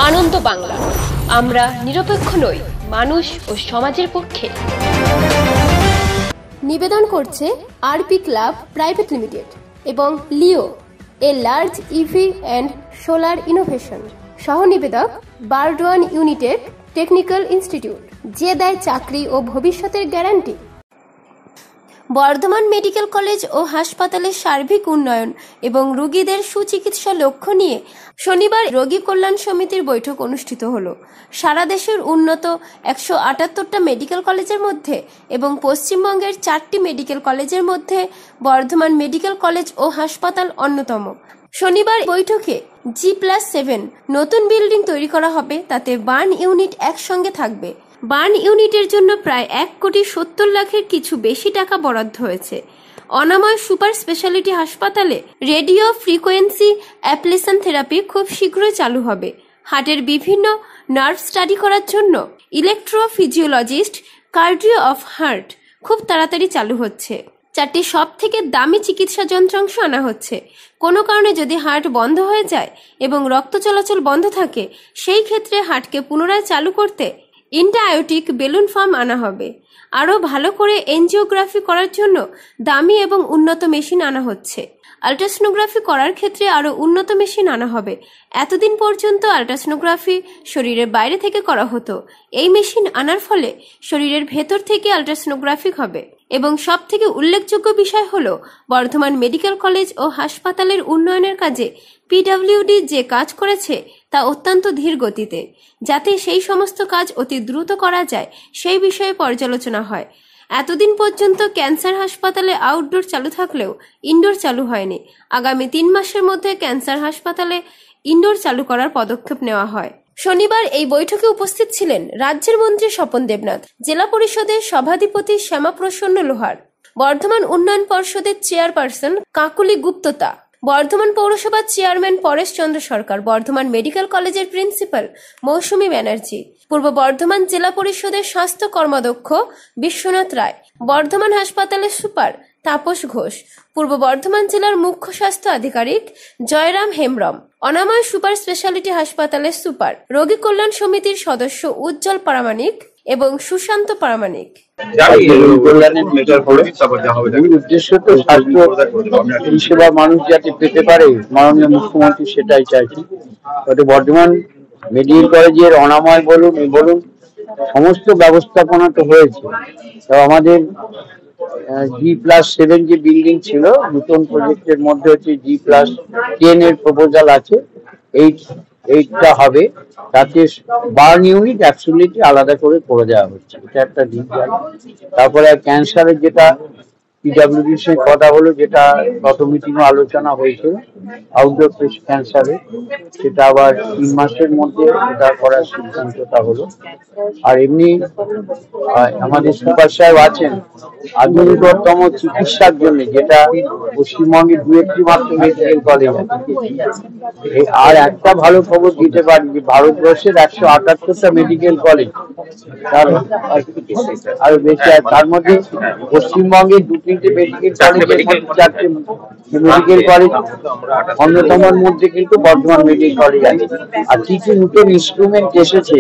আনন্দ বাংলা, আমরা নিরপেক্ষ নই, মানুষ ও সমাজের পক্ষে। নিবেদন করছে আরপি ক্লাব প্রাইভেট লিমিটেড এবং Leo, a large EV and solar innovation. সহ নিবেদক বারডোয়ান ইউনিটেক টেকনিক্যাল ইনস্টিটিউট, যে দেয় চাকরি ও ভবিষ্যতের গ্যারান্টি। বর্ধমান মেডিকেল কলেজ ও হাসপাতালের সার্বিক উন্নয়ন এবং রোগীদের সুচিকিৎসা লক্ষ্য নিয়ে শনিবার রোগী কল্যাণ সমিতির বৈঠক অনুষ্ঠিত হলো। সারা দেশের উন্নত 178টা মেডিকেল কলেজের মধ্যে এবং পশ্চিমবঙ্গের 4টি মেডিকেল কলেজের মধ্যে বর্ধমান মেডিকেল কলেজ ও হাসপাতাল অন্যতম। শনিবার বৈঠকে G+7 নতুন বিল্ডিং তৈরি করা হবে, তাতে বার্ন ইউনিট একসঙ্গে থাকবে। বার্ন ইউনিটের জন্য প্রায় 1,70,00,000-এর কিছু বেশি টাকা বরাদ্দ হয়েছে। অনাময় সুপার স্পেশালিটি হাসপাতালে রেডিও ফ্রিকোয়েন্সি অ্যাবলেশন থেরাপি খুব শীঘ্রই চালু হবে। হার্টের বিভিন্ন নার্ভ স্টাডি করার জন্য ইলেকট্রোফিজিওলজিস্ট কার্ডিও অফ হার্ট খুব তাড়াতাড়ি চালু হচ্ছে। 4টি সব থেকে দামি চিকিৎসা যন্ত্রাংশ আনা হচ্ছে। কোনো কারণে যদি হার্ট বন্ধ হয়ে যায় এবং রক্ত চলাচল বন্ধ থাকে, সেই ক্ষেত্রে হার্টকে পুনরায় চালু করতে ইন্টাআয়োটিক বেলুন ফার্ম আনা হবে। আরও ভালো করে এনজিওগ্রাফি করার জন্য দামি এবং উন্নত মেশিন আনা হচ্ছে। আল্ট্রাসোনোগ্রাফি করার ক্ষেত্রে আরও উন্নত মেশিন আনা হবে। এতদিন পর্যন্ত আল্ট্রাসোনোগ্রাফি শরীরের বাইরে থেকে করা হতো। এই মেশিন আনার ফলে শরীরের ভেতর থেকে আল্ট্রাসোনোগ্রাফি হবে। এবং সব থেকে উল্লেখযোগ্য বিষয় হলো, বর্ধমান মেডিকেল কলেজ ও হাসপাতালের উন্নয়নের কাজে পিডব্লিউডি যে কাজ করেছে তা অত্যন্ত ধীর গতিতে। যাতে সেই সমস্ত কাজ অতি দ্রুত করা যায় সেই বিষয়ে পর্যালোচনা হয়। এতদিন পর্যন্ত ক্যান্সার হাসপাতালে আউটডোর চালু থাকলেও ইনডোর চালু হয়নি। আগামী 3 মাসের মধ্যে ক্যান্সার হাসপাতালে ইনডোর চালু করার পদক্ষেপ নেওয়া হয়। শনিবার এই বৈঠকে উপস্থিত ছিলেন রাজ্যের মন্ত্রী স্বপন দেবনাথ, জেলা পরিষদের সভাধিপতি শ্যামাপ্রসন্ন লোহার, বর্ধমান উন্নয়ন পর্ষদের চেয়ারপারসন কাকুলি গুপ্ততা, বর্ধমান পৌরসভার চেয়ারম্যান পরেশ চন্দ্র সরকার, বর্ধমান মেডিকেল কলেজের প্রিন্সিপাল মৌসুমী ব্যানার্জি, পূর্ব বর্ধমান জেলা পরিষদের স্বাস্থ্য কর্মাধ্যক্ষ বিশ্বনাথ রায়, বর্ধমান হাসপাতালের সুপার তাপস ঘোষ, পূর্ব বর্ধমান জেলার মুখ্য স্বাস্থ্য আধিকারিক জয়রাম হেমব্রম, অনাময় সুপার স্পেশালিটি হাসপাতালের সুপার, রোগী কল্যাণ সমিতির সদস্য উজ্জ্বল প্রামাণিক এবং সুশান্ত প্রামাণিক। উদ্দেশ্য তো স্বাস্থ্য পরিষেবা মানুষ যাতে পেতে পারে, মাননীয় মুখ্যমন্ত্রী সেটাই চাইছি। বর্ধমান মেডিকেল কলেজের অনাময় বলুন সমস্ত ব্যবস্থাপনা তো হয়েছে। তো আমাদের G+7 যে বিল্ডিং ছিল, নতুন প্রজেক্টের মধ্যে হচ্ছে G+10 এর প্রপোজাল আছে। 8টা হবে, তাতে বার্ন ইউনিট অ্যাবসলিউটলি আলাদা করে দেওয়া হচ্ছে। এটা একটা দিক গেল। তারপরে ক্যান্সারের যেটা পিডব্লিউডির সঙ্গে কথা হলো, যেটা গত মিটিংয়ে আলোচনা হয়েছিল আউটডোর ক্যান্সারে, সেটা আবার 3 মাসের মধ্যে এটা করার সিদ্ধান্তটা হলো। আর এমনি আমাদের সুপার সাহেব আছেন আধুনিকতম চিকিৎসার জন্য, যেটা পশ্চিমবঙ্গে 2-1টি মাত্র মেডিকেল কলেজ আছে। আর একটা ভালো খবর দিতে পারি যে ভারতবর্ষের 178টা মেডিকেল কলেজ আরো বেশি, তার মধ্যে পশ্চিমবঙ্গে 2-3টে মেডিকেল কলেজের মধ্যে 4টে মেডিকেল কলেজ অন্যতমের মধ্যে কিন্তু বর্ধমান মেডিকেল কলেজ আছে। আর কিছু নতুন ইনস্ট্রুমেন্ট এসেছে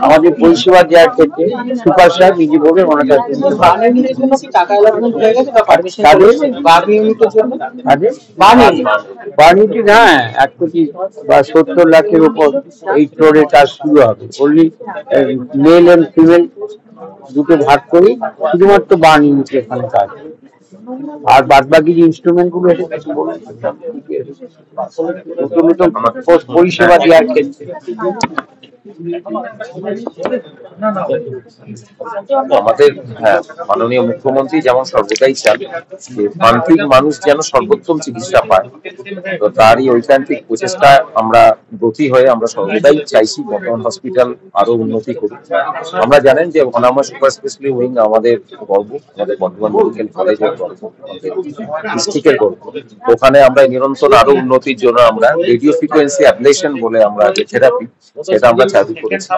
আমাদের পরিষেবা দেওয়ার ক্ষেত্রে। সুপার সাহেব নিজে বলবেন ওনার কাছে বার্নিটি না 1,70,00,000-এর উপর এই ফ্লোরের কাজ শুরু হবে। অনলি মেল এন্ড ফিমেল দুটো ভাগ করি, শুধুমাত্র বার্ন ইউনিট এখানে কাজ। আর বাদ বাকি যে ইনস্ট্রুমেন্ট গুলো এসেছে নতুন নতুন পরিষেবা দেওয়ার ক্ষেত্রে। আমাদের মাননীয় মুখ্যমন্ত্রী যেমন সর্বদাই চান যে প্রান্তিক মানুষ যেন সর্বোত্তম চিকিৎসা পায়, তো তারই ঐকান্তিক প্রচেষ্টা আমরা ব্রতী হয়ে আমরা সর্বদাই চাইছি বর্তমান হসপিটাল আরো উন্নতি করুক। আমরা জানেন যে অনাময় সুপার স্পেশালিটি উইং আমাদের গর্ব, আমাদের বর্ধমান মেডিকেল কলেজের গর্ব, আমাদের ডিস্ট্রিক্টের গর্ব। ওখানে আমরা নিরন্তর আরো উন্নতির জন্য আমরা রেডিও ফ্রিকোয়েন্সি অ্যাবলেশন বলে আমরা যে থেরাপি, সেটা আমরা চালু করেছি।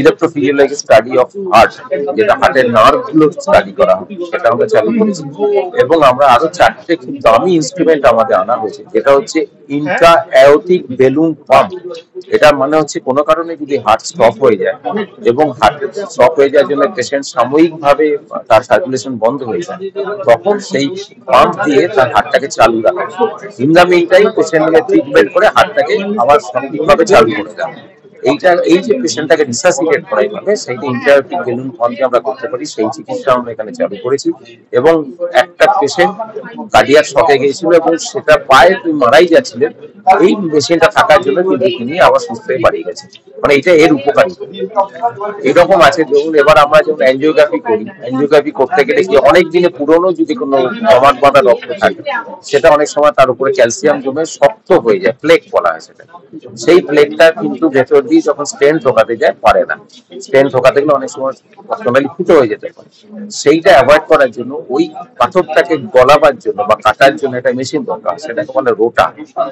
ইলেকট্রোফিজিওলজি স্টাডি অফ হার্ট, যেটা হার্টের নার্ভ গুলো স্টাডি করা হয়, সেটা আমরা চালু করেছি। এবং আমরা আরো 4টে খুব দামি ইনস্ট্রুমেন্ট আমাদের আনা হয়েছে, যেটা হচ্ছে ইন্ট্রা অ্যাওটিক বেলুন পাম্প। এটা মানে হচ্ছে কোনো কারণে যদি হার্ট স্টপ হয়ে যায় এবং হার্ট স্টপ হয়ে যাওয়ার জন্য পেশেন্ট সাময়িকভাবে তার সার্কুলেশন বন্ধ হয়ে যায়, তখন সেই পাম্প দিয়ে তার হার্টটাকে চালু রাখা। ইন দ্য মিন টাইম পেশেন্টকে ট্রিটমেন্ট করে হার্টটাকে আবার সঠিকভাবে চালু করে দেওয়া। এই যে পেশেন্টটাকে রিসাসিটেট করাই পাবে, সেইটা ইন্টারঅ্যাক্টিভ বেলুন পাম্পে আমরা করতে পারি। সেই চিকিৎসা আমরা এখানে চালু করেছি। এবং একটা পেশেন্ট কার্ডিয়াক শকে গিয়েছিল এবং সেটা পায়ে মারাই যাচ্ছিলেন, এই মেশিনটা থাকার জন্য কিন্তু তিনি আবার সুস্থ হয়ে বাড়ি গেছেন। মানে এটা এর উপকারিতা এরকম আছে। ধরুন এবার আমরা যখন অ্যাঞ্জিওগ্রাফি করি, অ্যাঞ্জিওগ্রাফি করতে গেলে কি অনেক দিনে পুরনো যদি কোনো জমাট বাঁধা রক্ত থাকে, সেটা অনেক সময় তার উপরে ক্যালসিয়াম জমে শক্ত হয়ে যায়, প্লেক বলা হয় সেটা। সেই প্লেকটা কিন্তু ভেতর দিয়ে যখন স্টেন্ট ঢোকাতে যায় পারে না, স্টেন্ট ঢোকাতে গেলে অনেক সময় রক্তনালী ফুটো হয়ে যেতে পারে। সেইটা অ্যাভয়েড করার জন্য ওই পাথরটাকে গলাবার জন্য বা কাটার জন্য একটা মেশিন দরকার, সেটাকে বলে রোটা।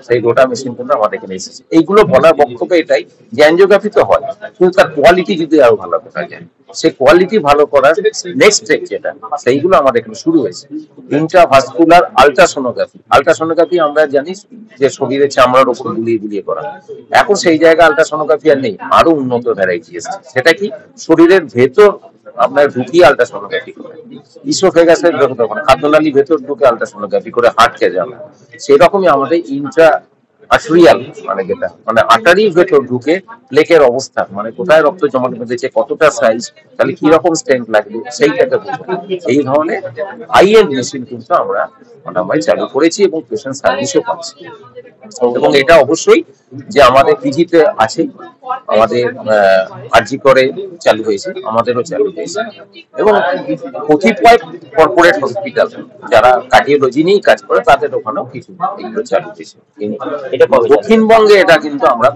সেই রোটা মেশিন কিন্তু আমাদের এখানে এসেছে। এইগুলো বলার বক্তব্য এটাই যে অ্যাঞ্জিওগ্রাফি তো হয়, কিন্তু তার কোয়ালিটি যদি আরো ভালো করা যায়, সেই কোয়ালিটি ভালো করার নেক্সট স্টেপ যেটা, সেইগুলো আমাদের এখানে শুরু হয়েছে। Intravascular ultrasonography. আলট্রাসোনোগ্রাফি আমরা জানি যে শরীরের চামড়ার উপর গুলিয়ে গুলিয়ে করা, এখন সেই জায়গায় আলট্রাসোনোগ্রাফি আর নেই, আরো উন্নত ভ্যারাইটি এসেছে। সেটা কি শরীরের ভেতর আপনার ঢুকিয়ে আলট্রাসোনোগ্রাফি করে, ইসোফেগাসের মানে খাদ্যনালী ভেতর ঢুকে আলট্রাসোনোগ্রাফি করে হার্টকে জানা। সেই রকমই আমাদের ইন্ট্রা আর্টেরিয়াল মানে যেটা মানে আর্টারির ভেতর ঢুকে প্লেকের অবস্থা, মানে কোথায় রক্ত জমাট বেঁধেছে, কতটা সাইজ, তাহলে কি রকম স্টেন্ট লাগবে, সেইটাকে বোঝা। এই ধরনের হাই-এন্ড মেশিন কিন্তু আমরা চালু করেছি এবং পেশেন্ট সার্ভিসও পাচ্ছি। এবং এটা অবশ্যই যে আমাদের পিজিতে আছে, আমাদের আরজি করে চালু হয়েছে, আমাদেরও চালু হয়েছে। এবং কতিপয় কর্পোরেট হসপিটাল যারা কার্ডিওলজি নিয়েই কাজ করে, তাদের ওখানেও কিছু এগুলো চালু হয়েছে। দক্ষিণবঙ্গে এটা কিন্তু আমরা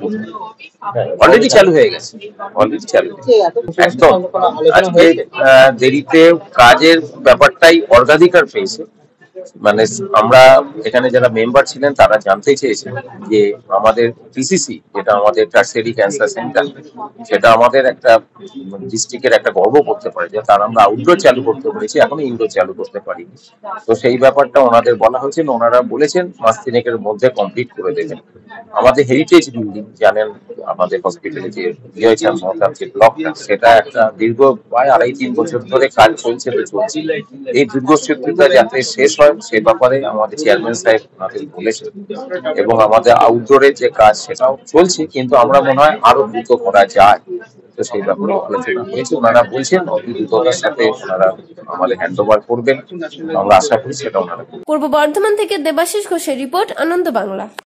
অলরেডি চালু হয়ে গেছে, অলরেডি চালু একদম। আজকে দেরিতে কাজের ব্যাপারটাই অগ্রাধিকার পেয়েছে। মানে আমরা এখানে যারা মেম্বার ছিলেন তারা জানতে চেয়েছেন যে আমাদের টিসিসি, যেটা আমাদের টার্সিয়ারি ক্যান্সার সেন্টার, সেটা আমাদের একটা ডিস্ট্রিক্টের একটা গর্ব করতে পারে যে তার আমরা আউটডোর চালু করতে পেরেছি, এখনো ইনডোর চালু করতে পারিনি। তো সেই ব্যাপারটা ওনাদের বলা হয়েছে, ওনারা বলেছেন মাস তিনেকের মধ্যে কমপ্লিট করে দেবেন। আমাদের হেরিটেজ বিল্ডিং জানেন, আমাদের হসপিটালে যে বিজয়চাঁদ মহতাব যে ব্লকটা, সেটা একটা দীর্ঘ প্রায় 2.5-3 বছর ধরে কাজ চলছে। এই দীর্ঘসূত্রতা যাতে শেষ হয় সে ব্যাপারে আমাদের চেয়ারম্যান সাহেব আমাদের বলেছেন। এবং আমাদের আউটডোরের যে কাজ সেটাও চলছে, কিন্তু আমরা মনে হয় আরো দ্রুত করা যায়। তো সেই ব্যাপারে আলোচনা হয়েছে, ওনারা বলছেন অতি দ্রুততার সাথে ওনারা আমাদের হ্যান্ড ওভার করবেন। আমরা আশা করি সেটা ওনারা। পূর্ব বর্ধমান থেকে দেবাশিস ঘোষের রিপোর্ট, আনন্দ বাংলা।